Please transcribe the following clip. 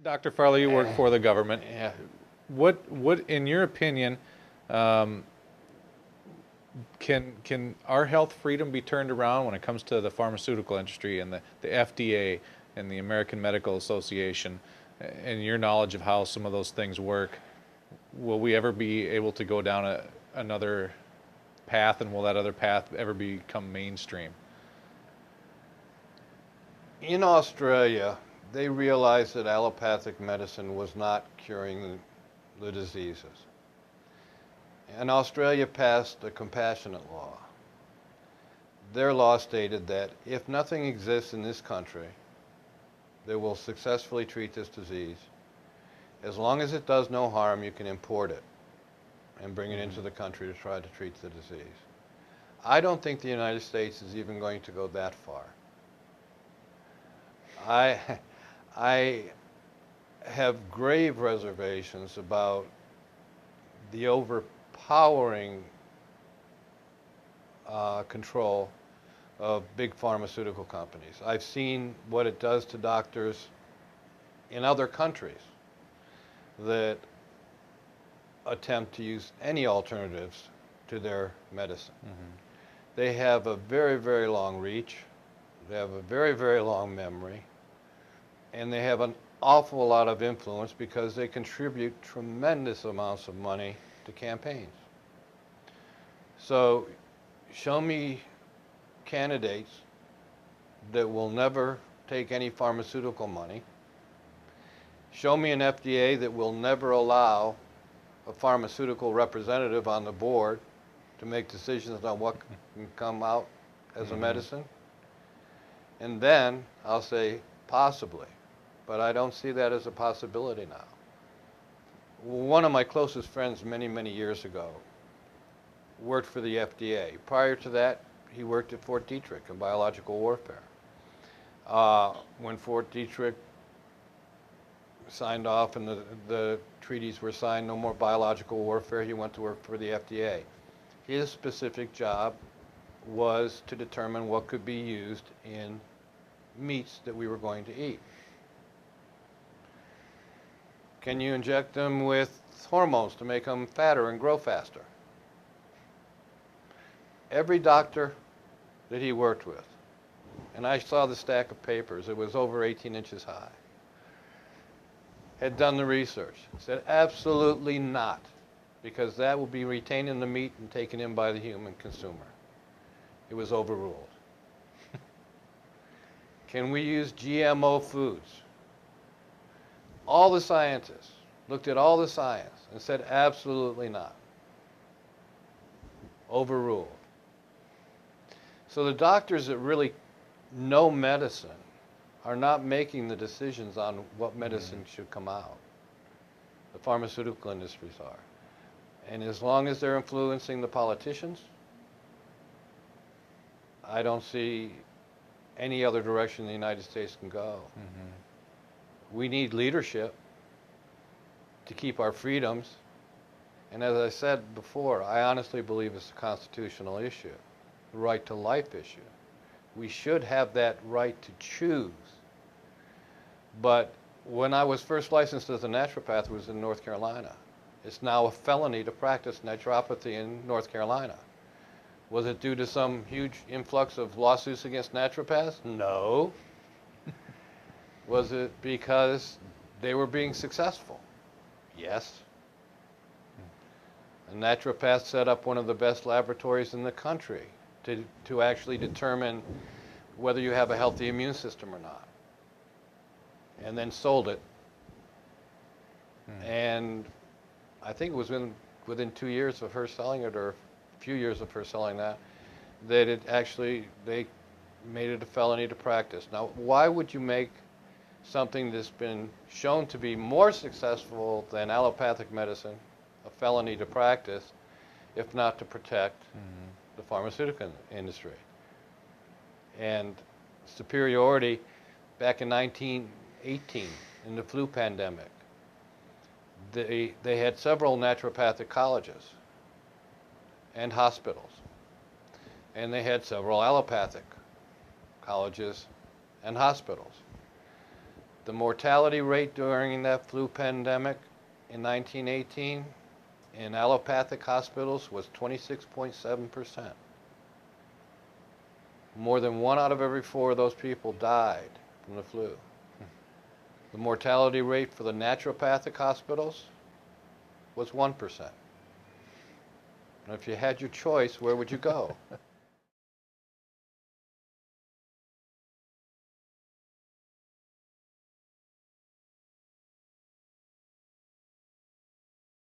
Dr. Farley, you work for the government. Yeah. What, in your opinion, um, can our health freedom be turned around when it comes to the pharmaceutical industry and the FDA and the American Medical Association, and your knowledge of how some of those things work? Will we ever be able to go down another path, and will that other path ever become mainstream? In Australia, they realized that allopathic medicine was not curing the diseases. And Australia passed a compassionate law. Their law stated that if nothing exists in this country that will successfully treat this disease, as long as it does no harm, you can import it and bring it into the country to try to treat the disease. I don't think the United States is even going to go that far. I have grave reservations about the overpowering control of big pharmaceutical companies. I've seen what it does to doctors in other countries that attempt to use any alternatives to their medicine. They have a very, very long reach. They have a very, very long memory. And they have an awful lot of influence because they contribute tremendous amounts of money to campaigns. So show me candidates that will never take any pharmaceutical money. Show me an FDA that will never allow a pharmaceutical representative on the board to make decisions on what can come out as a medicine. And then I'll say possibly, but I don't see that as a possibility now. One of my closest friends many, many years ago worked for the FDA. Prior to that, he worked at Fort Detrick in biological warfare. When Fort Detrick signed off and the treaties were signed, no more biological warfare, he went to work for the FDA. His specific job was to determine what could be used in meats that we were going to eat. Can you inject them with hormones to make them fatter and grow faster? Every doctor that he worked with, and I saw the stack of papers, it was over 18 inches high, had done the research, said absolutely not, because that will be retained in the meat and taken in by the human consumer. It was overruled. Can we use GMO foods? All the scientists looked at all the science and said absolutely not. Overruled. So the doctors that really know medicine are not making the decisions on what medicine should come out. The pharmaceutical industries are. And as long as they're influencing the politicians, I don't see any other direction the United States can go. We need leadership to keep our freedoms. And as I said before, I honestly believe it's a constitutional issue, the right to life issue. We should have that right to choose. But when I was first licensed as a naturopath, it was in North Carolina. It's now a felony to practice naturopathy in North Carolina. Was it due to some huge influx of lawsuits against naturopaths? No. Was it because they were being successful? Yes. A naturopath set up one of the best laboratories in the country to actually determine whether you have a healthy immune system or not, and then sold it. And I think it was within 2 years of her selling it, or a few years of her selling that it actually, they made it a felony to practice. Now, why would you make something that's been shown to be more successful than allopathic medicine a felony to practice, if not to protect the pharmaceutical industry? And superiority, back in 1918, in the flu pandemic, they had several naturopathic colleges and hospitals, and they had several allopathic colleges and hospitals. The mortality rate during that flu pandemic in 1918 in allopathic hospitals was 26.7%. More than 1 out of every 4 of those people died from the flu. The mortality rate for the naturopathic hospitals was 1%. And if you had your choice, where would you go?